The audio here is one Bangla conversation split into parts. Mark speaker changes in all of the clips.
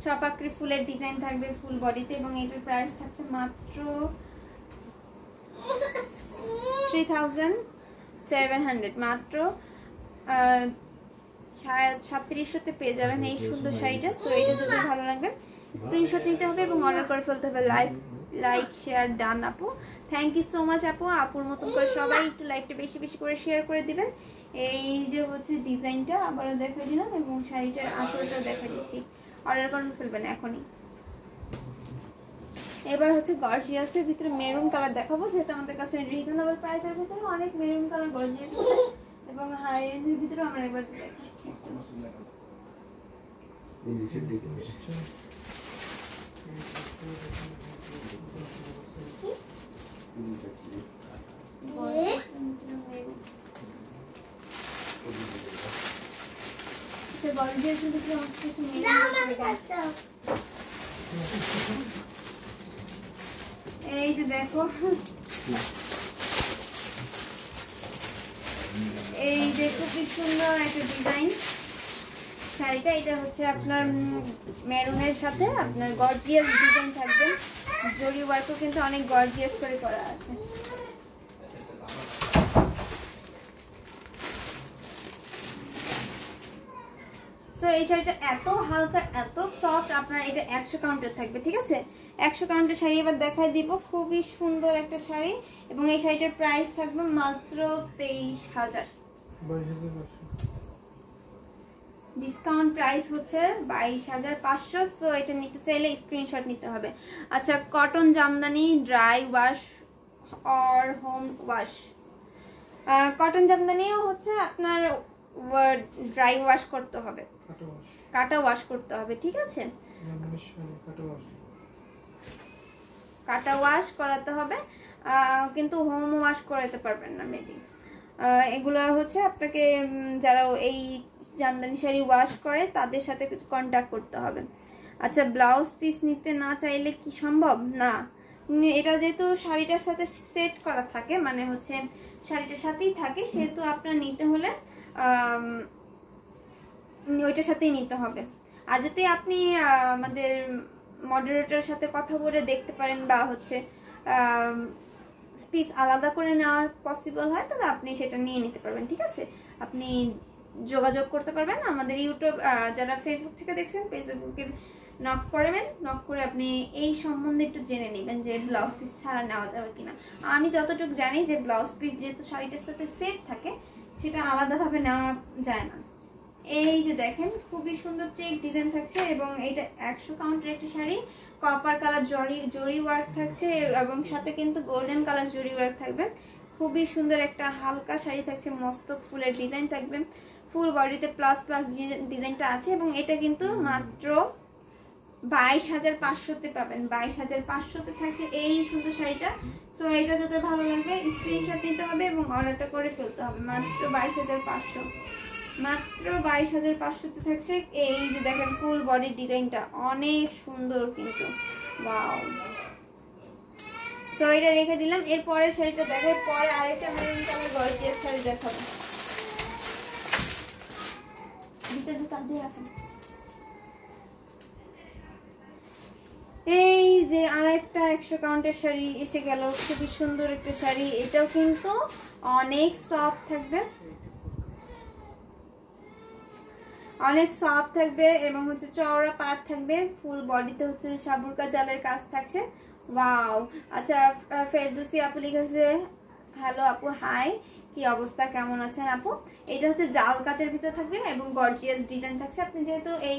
Speaker 1: চপাকরি ফুলের ডিজাইন থাকবে ফুল বডিতে এবং এটার প্রাইস থাকছে মাত্র 3700, মাত্র 3700-তে পেয়ে যাবেন এই সুন্দর শাড়িটা। তো এটা যদি ভালো লাগে স্ক্রিনশট নিতে হবে এবং অর্ডার করে ফেলতে হবে। লাইক শেয়ার ডান আপু, থ্যাংক ইউ সো মাচ আপু। আপুর মতন করে সবাই একটু লাইকটা বেশি বেশি করে শেয়ার করে দিবেন। এই যে হচ্ছে ডিজাইনটা আবারও দেখা দিলাম এবং শাড়িটার আঁচলটাও দেখা দিচ্ছি। অর্ডার করে ফেলবেন এখনই। এবার হচ্ছে গর্জিয়াসের ভিতরে মেরুন কালার দেখাবো, যেহেতু আমাদের কাছে রিজনেবল প্রাইসের ভিতরে অনেক মেরুন কালার গর্জিয়াস এবং হাই রেঞ্জের ভিতরে আমরা এবার দেখাচ্ছি। এই যে দেখো, এই যে খুবই সুন্দর একটা ডিজাইন শাড়িটা। এটা হচ্ছে আপনার মেরুনের সাথে আপনার গর্জিয়াস ডিজাইন থাকবে, জরি ওয়ার্কও কিন্তু অনেক গর্জিয়াস করে করা আছে। তো এই শাড়িটা এত হালকা এত সফট, আপনার এটা 100 কাউন্টের থাকবে, ঠিক আছে? 100 কাউন্টের শাড়ি এবার দেখাই দিব। খুবই সুন্দর একটা শাড়ি এবং এই শাড়িটার প্রাইস থাকবে মাত্র 23000। ডিসকাউন্ট প্রাইস হচ্ছে 22500। সো এটা নিতে চাইলে স্ক্রিনশট নিতে হবে। আচ্ছা, cotton Jamdani dry wash or home wash. Cotton জামদানিও হচ্ছে আপনার ড্রাই ওয়াশ করতে হবে, কাটা ওয়াশ করতে হবে, ঠিক আছে? কাটা ওয়াশ করাতে হবে, কিন্তু হোম ওয়াশ করাতে পারবেন না মেবি। এগুলো হচ্ছে আপনাকে যারা এই জামদানি শাড়ি ওয়াশ করে তাদের সাথে কন্ট্যাক্ট করতে হবে। আচ্ছা, ব্লাউজ পিস নিতে না চাইলে কি সম্ভব? না, এটা যেহেতু শাড়িটার সাথে সেট করা থাকে, মানে হচ্ছে শাড়িটার সাথেই থাকে, সেহেতু আপনার নিতে হলে ওইটার সাথেই নিতে হবে। আর যদি আপনি আমাদের মডারেটরের সাথে কথা বলে দেখতে পারেন বা হচ্ছে পিস আলাদা করে নেওয়ার পসিবল হয়, তবে আপনি সেটা নিয়ে নিতে পারবেন, ঠিক আছে? আপনি যোগাযোগ করতে পারবেন। আমাদের ইউটিউব যারা ফেসবুক থেকে দেখছেন, ফেসবুকে নক করবেন, নক করে আপনি এই সম্বন্ধে একটু জেনে নেবেন যে ব্লাউজ পিস ছাড়া নেওয়া যাবে কিনা। আমি যতটুকু জানি যে ব্লাউজ পিস যেহেতু শাড়িটার সাথে সেট থাকে, সেটা আলাদাভাবে নেওয়া যায় না। এই যে দেখেন, খুবই সুন্দর চেক ডিজাইন থাকছে এবং এইটা 100 কাউন্টের একটা শাড়ি। কপার কালার জরি ওয়ার্ক থাকছে এবং সাথে কিন্তু গোল্ডেন কালার জরি ওয়ার্ক থাকবে। খুবই সুন্দর একটা হালকা শাড়ি থাকছে, মস্তক ফুলের ডিজাইন থাকবে, ফুল বডিতে প্লাস প্লাস ডিজাইনটা আছে এবং এটা কিন্তু মাত্র 22500-তে পাবেন। 22500-তে থাকছে এই সুন্দর শাড়িটা। সো এটা যাদের ভালো লাগবে স্ক্রিনশট নিতে হবে এবং অর্ডারটা করে ফেলতে হবে। মাত্র 22500, মাত্র 22500-তে থাকছে। এই যে দেখেন ফুল বডির ডিজাইনটা অনেক সুন্দর কিন্তু, ওয়াও। সো এটা রেখে দিলাম। এরপরে শাড়িটা দেখাই, পরে আরেকটা মেরুন কালার গর্জিয়াস শাড়ি দেখাবো। এই যে আরেকটা 100 কাউন্টের শাড়ি এসে গেল, খুবই সুন্দর একটা শাড়ি। এটাও কিন্তু অনেক সফট থাকবে, অনেক সফট থাকবে এবং হচ্ছে চওড়া পাড় থাকবে। ফুল বডিতে হচ্ছে সাবুরকা জালের কাজ থাকছে, ওয়াও। আচ্ছা, ফেরদৌসি আপু লিখেছে, হ্যালো আপু, হাই, কি অবস্থা, কেমন আছেন আপু? এটা হচ্ছে জাল কাচের ভিতরে থাকবে এবং গর্জিয়াস ডিজাইন থাকছে। আপনি যেহেতু এই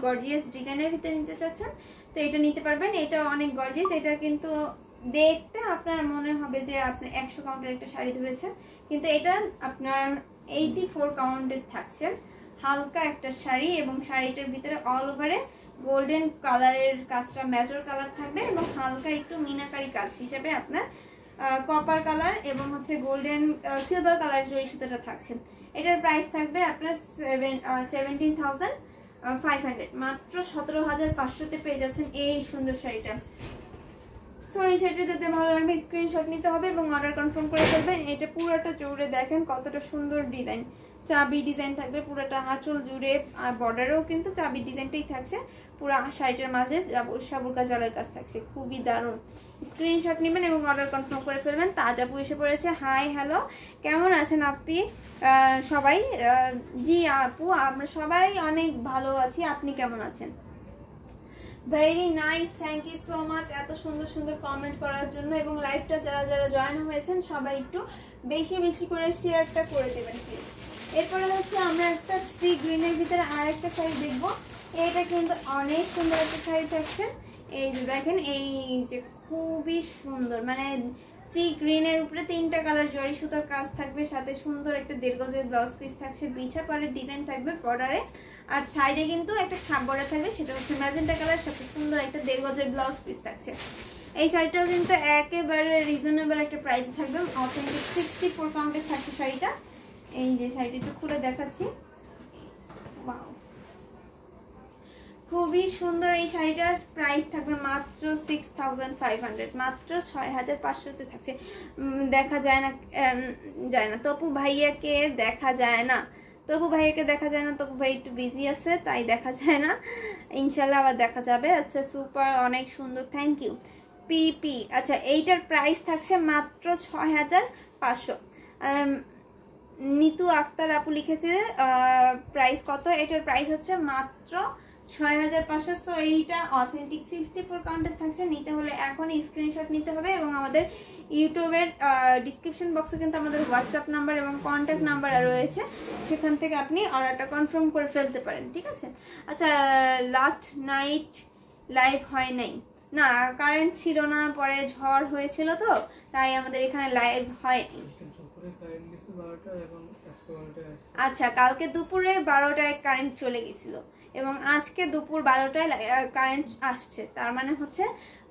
Speaker 1: গর্জিয়াস ডিজাইনের ভিতরে নিতে চাচ্ছেন, তো এটা নিতে পারবেন। এটা অনেক গর্জিয়াস। এটা কিন্তু দেখতে আপনার মনে হবে যে আপনি 100 কাউন্টের একটা শাড়ি ধরেছেন, কিন্তু এটা আপনার 84 কাউন্টের থাকছে। হালকা একটা শাড়ি এবং শাড়িটার ভিতরে অল ওভারে গোল্ডেন কালারের কাজটা মেজর কালার থাকবে এবং হালকা একটু মিনাকারি কাজ হিসেবে আপনার কপার কালার এবং হচ্ছে গোল্ডেন সিলভার কালার জরি সুতোটা থাকছে। এটার প্রাইস থাকবে আপনার 17,500, মাত্র 17,500-তে পেয়ে যাচ্ছেন এই সুন্দর শাড়িটা। সো এই শাড়িটা যাতে ভালো লাগবে স্ক্রিনশট নিতে হবে এবং অর্ডার কনফার্ম করে ফেলবেন। এটা পুরোটা জুড়ে দেখেন কতটা সুন্দর ডিজাইন। চাবি ডিজাইন থাকবে পুরোটা আঁচল জুড়ে, আর বর্ডারেও কিন্তু চাবি ডিজাইনটাই থাকছে। পুরো শাড়িটার মাঝে সাবুরকা জালের কাজ থাকছে, খুবই দারুণ। স্ক্রিনশট নেবেন এবং অর্ডার কনফার্ম করে ফেলবেন। তাজ আপু এসে পড়েছে, হাই হ্যালো, কেমন আছেন আপনি সবাই? জি আপু, আমরা সবাই অনেক ভালো আছি, আপনি কেমন আছেন? Very nice, thank you so much এত সুন্দর সুন্দর কমেন্ট করার জন্য। এবং লাইভটা যারা যারা জয়েন হয়েছেন সবাই একটু বেশি বেশি করে শেয়ারটা করে দেবেন প্লিজ। এরপরে হচ্ছে আমরা একটা সি গ্রিনের ভিতরে আর একটা শাড়ি দেখবো। এটা কিন্তু অনেক সুন্দর একটা শাড়ি থাকছে। এই যে দেখেন, এই যে খুবই সুন্দর, মানে সি গ্রিনের উপরে 3টা কালার জরি সুতার কাজ থাকবে, সাথে সুন্দর একটা 1.5 গজের ব্লাউজ পিস থাকছে, বিছা পাড়ের ডিজাইন থাকবে বর্ডারে, আর সাইডে কিন্তু একটা খাপ বর্ডার থাকবে, সেটা হচ্ছে ম্যাজেন্টা কালার, সাথে সুন্দর একটা 1.5 গজের ব্লাউজ পিস থাকছে। এই শাড়িটাও কিন্তু একেবারে রিজনেবল একটা প্রাইস থাকবে, অথেন্টিক 64 পাউন্ডের থাকছে শাড়িটা। এই যে শাড়িটা একটু খুলে দেখাচ্ছি, ওয়াও খুবই সুন্দর। এই শাড়িটার প্রাইস থাকবে মাত্র 6500, মাত্র 6500-তে থাকছে। দেখা যায় না তপু ভাইয়াকে দেখা যায় না, তপু ভাইয়াকে দেখা যায় না, তপু ভাই একটু বিজি আছে তাই দেখা যায় না, ইনশাল্লাহ আবার দেখা যাবে। আচ্ছা সুপার, অনেক সুন্দর, থ্যাংক ইউ। পিপি, আচ্ছা এইটার প্রাইস থাকছে মাত্র 6500। নিতু আক্তার আপু লিখেছে প্রাইস কত, এটার প্রাইস হচ্ছে মাত্র 6500। তো এইটা অথেন্টিক 64 কাউন্টের থাকছে। নিতে হলে এখনই স্ক্রিনশট নিতে হবে, এবং আমাদের ইউটিউবের ডিসক্রিপশন বক্সে কিন্তু আমাদের হোয়াটসঅ্যাপ নাম্বার এবং কন্ট্যাক্ট নাম্বার রয়েছে, সেখান থেকে আপনি অর্ডারটা কনফার্ম করে ফেলতে পারেন, ঠিক আছে? আচ্ছা, লাস্ট নাইট লাইভ হয় নাই, না কারেন্ট ছিল না, পরে ঝড় হয়েছিল তো তাই আমাদের এখানে লাইভ হয়নি। আচ্ছা, কালকে দুপুরে 12টায় কারেন্ট চলে গেছিল এবং আজকে দুপুর 12টায় কারেন্ট আসছে, তার মানে হচ্ছে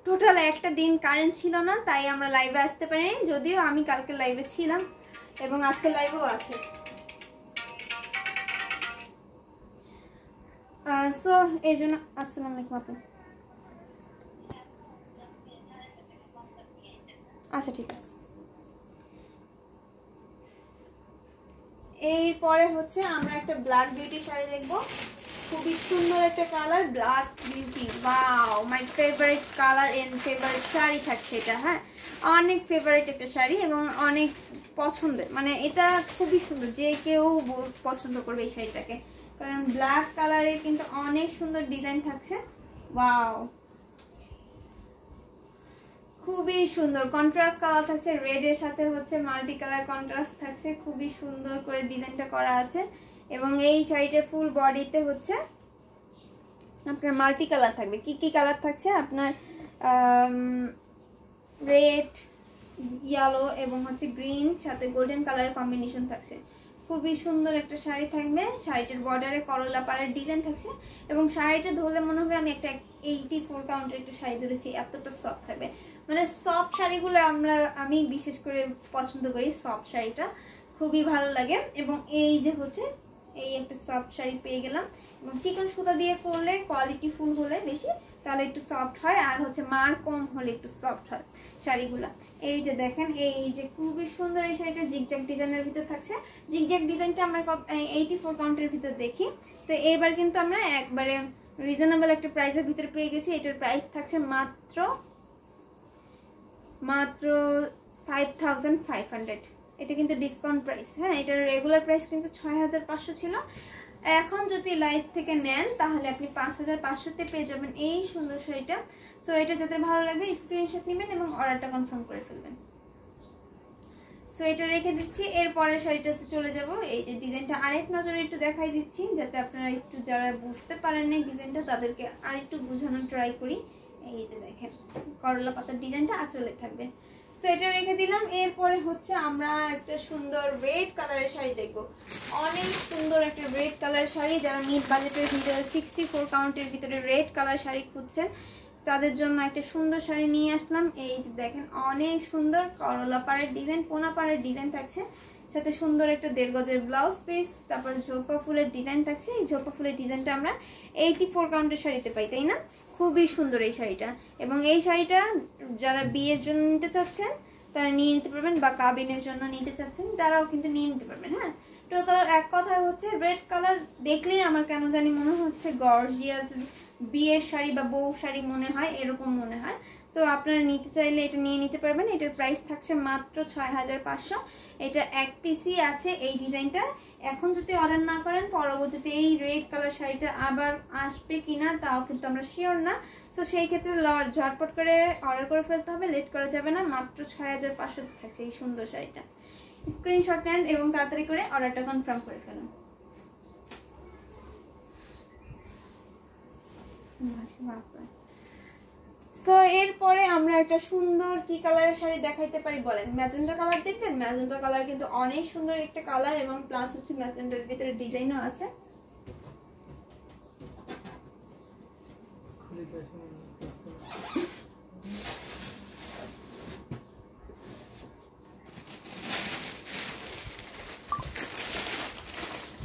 Speaker 1: টোটাল একটা দিন কারেন্ট ছিল না, তাই আমরা লাইভে আসতে পারিনি। যদিও আমি কালকে লাইভে ছিলাম এবং আজকে লাইভেও আছে। সো এই জন্য আসসালামু আলাইকুম আপু। আচ্ছা ঠিক আছে। এরপরে হচ্ছে আমরা একটা ব্ল্যাক বিউটি শাড়ি দেখবো, খুবই সুন্দর একটা colour, black beauty, wow my favourite colour and favourite sari থাকছে এটা। হ্যাঁ, অনেক ফেভারিট একটা শাড়ি এবং অনেক পছন্দের, মানে এটা খুবই সুন্দর, যে কেউ পছন্দ করবে এই শাড়িটাকে, কারণ ব্ল্যাক কালারের কিন্তু অনেক সুন্দর ডিজাইন থাকছে। ওয়াও, খুবই সুন্দর কন্ট্রাস্ট কালার থাকছে, রেড এর সাথে হচ্ছে মাল্টি কালার কন্ট্রাস্ট থাকছে, খুবই সুন্দর করে ডিজাইনটা করা আছে। এবং এই শাড়িটার ফুল বডিতে হচ্ছে আপনার মাল্টি কালার থাকবে। কি কি কালার থাকছে আপনার? রেড, ইয়েলো এবং হচ্ছে গ্রিন, সাথে গোল্ডেন কালারের কম্বিনেশন থাকছে। খুবই সুন্দর একটা শাড়ি থাকবে, শাড়িটার বর্ডারে করলা পাড়ের ডিজাইন থাকছে, এবং শাড়িটা ধরলে মনে হবে আমি একটা 84 কাউন্টের একটা শাড়ি ধরেছি, এতটা সফট থাকবে। মানে সফট শাড়িগুলো আমি বিশেষ করে পছন্দ করি, সফট শাড়িটা খুবই ভালো লাগে। এবং এই যে হচ্ছে এই একটা সফট শাড়ি পেয়ে গেলাম, এবং চিকন সুতা দিয়ে করলে কোয়ালিটি ফুল হলে বেশি তাহলে একটু সফট হয়, আর হচ্ছে মার কম হলে একটু সফট হয় শাড়িগুলা। এই যে দেখেন, এই যে খুবই সুন্দর এই শাড়িটা জিগজ্যাগ ডিজাইনের ভিতর থাকছে। জিগজ্যাগ ডিজাইনটা আমরা 84 কাউন্টের ভিতর দেখি, তো এবার কিন্তু আমরা একবারে রিজনেবল একটা প্রাইসের ভিতরে পেয়ে গেছি। এটার প্রাইস থাকছে মাত্র 5500। এটা কিন্তু ডিসকাউন্ট প্রাইস। হ্যাঁ, এটার রেগুলার প্রাইস কিন্তু 6500 ছিল, এখন যদি লাইভ থেকে নেন তাহলে আপনি 5500-তে পেয়ে যাবেন এই সুন্দর শাড়িটা। সো এটা যাদের ভালো লাগবে স্ক্রিনশট নেবেন এবং অর্ডারটা কনফার্ম করে ফেলবেন। সো এটা রেখে দিচ্ছি, এরপরের শাড়িটাতে চলে যাব। এই যে ডিজাইনটা আরেক নজরে একটু দেখাই দিচ্ছি, যাতে আপনারা একটু যারা বুঝতে পারেন না ডিজাইনটা তাদেরকে আরেকটু বোঝানোর ট্রাই করি। এই যে দেখেন, করলা পাতার ডিজাইনটা আঁচলে থাকবে। সো এটা রেখে দিলাম। এরপরে হচ্ছে আমরা একটা সুন্দর রেড কালারের শাড়ি দেখবো, অনেক সুন্দর একটা রেড কালার শাড়ি। যারা মিড বাজেটের ভিতরে 64 কাউন্টের ভিতরে রেড কালার শাড়ি খুঁজছেন তাদের জন্য একটা সুন্দর শাড়ি নিয়ে আসলাম। এই যে দেখেন, অনেক সুন্দর করলা পাড়ের ডিজাইন, পোনা পাড়ের ডিজাইন থাকছে, সাথে সুন্দর একটা 1.5 গজের ব্লাউজ পিস, তারপর ঝোপা ফুলের ডিজাইন থাকছে। এই ঝোপা ফুলের ডিজাইনটা আমরা 84 কাউন্টের শাড়িতে পাই, তাই না? খুবই সুন্দর এই শাড়িটা। এবং এই শাড়িটা যারা বিয়ের জন্য নিতে চাচ্ছেন তারা নিয়ে নিতে পারবেন, বা কাবিনের জন্য নিতে চাচ্ছেন তারাও কিন্তু নিয়ে নিতে পারবেন। হ্যাঁ, টোটাল এক কথায় হচ্ছে রেড কালার দেখলেই আমার কেন জানি মনে হচ্ছে গর্জিয়াস বিয়ের শাড়ি বা বউ শাড়ি মনে হয়, এরকম মনে হয়। তো আপনারা নিতে চাইলে এটা নিয়ে নিতে পারবেন। এটার প্রাইস থাকছে মাত্র 6500। এটা এক পিসই আছে এই ডিজাইনটা। এখন যদি অর্ডার না করেন পরবর্তীতে এই রেড কালার শাড়িটা আবার আসবে কিনা তাও কিন্তু আমরা শিওর না। তো সেই ক্ষেত্রে ঝটপট করে অর্ডার করে ফেলতে হবে, লেট করা যাবে না। মাত্র 6500 থাকছে এই সুন্দর শাড়িটা। স্ক্রিনশট নেন এবং তাড়াতাড়ি করে অর্ডারটা কনফার্ম করে ফেলুন। তো এরপরে আমরা একটা সুন্দর কি কালারের শাড়ি দেখাইতে পারি বলেন? ম্যাজেন্টা কালার দেখবেন? ম্যাজেন্টা কালার কিন্তু অনেক সুন্দর একটা কালার এবং প্লাস হচ্ছে ম্যাজেন্টার ভিতরে ডিজাইনও আছে।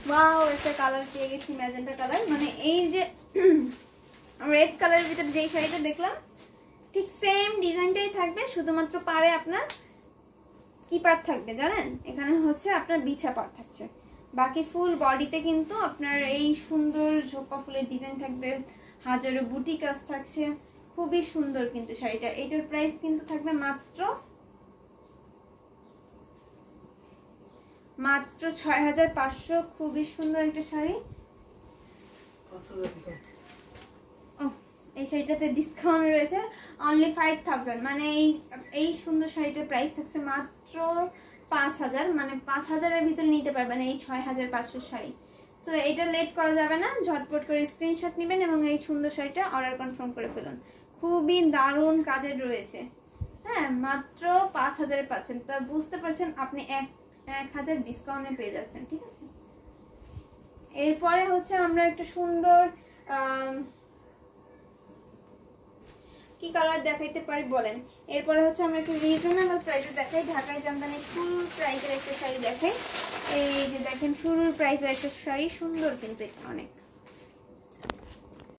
Speaker 1: ওয়াও, একটা কালার পেয়ে গেছি ম্যাজেন্টা কালার। মানে এই যে রেড কালারের ভিতরে যেই শাড়িটা দেখলাম ঠিক সেম ডিজাইনটাই থাকবে, শুধুমাত্র পারে আপনার কি পার্ট থাকবে জানেন? এখানে হচ্ছে আপনার বিছা পার্ট থাকছে, বাকি ফুল বডিতে কিন্তু আপনার এই সুন্দর ঝোপা ফুলের ডিজাইন থাকবে, হাজারো বুটি কাজ থাকছে, খুবই সুন্দর কিন্তু শাড়িটা। এটার প্রাইস কিন্তু থাকবে মাত্র 6500। খুবই সুন্দর একটা শাড়ি। এই শাড়িটাতে ডিসকাউন্ট রয়েছে অনলি 5000। মানে এই সুন্দর শাড়িটার প্রাইস থাকছে মাত্র 5000। মানে 5000-এর ভিতরে নিতে পারবেন এই 6500 শাড়ি। তো এটা লেট করা যাবে না, ঝটপট করে স্ক্রিনশট নেবেন এবং এই সুন্দর শাড়িটা অর্ডার কনফার্ম করে ফেলুন। খুবই দারুণ কাজের রয়েছে। হ্যাঁ, মাত্র 5000 পাচ্ছেন। তা বুঝতে পারছেন আপনি 1000 ডিসকাউন্টে পেয়ে যাচ্ছেন। ঠিক আছে, এরপরে হচ্ছে আমরা একটা সুন্দর কি কালার দেখাইতে পারি বলেন? এরপরে হচ্ছে আমরা একটা রিজনেবল প্রাইসে দেখাই। ঢাকায় জামদানি শুরুর প্রাইসের একটা শাড়ি দেখাই। এই যে দেখেন শুরুর প্রাইসের একটা শাড়ি, সুন্দর কিন্তু এটা অনেক।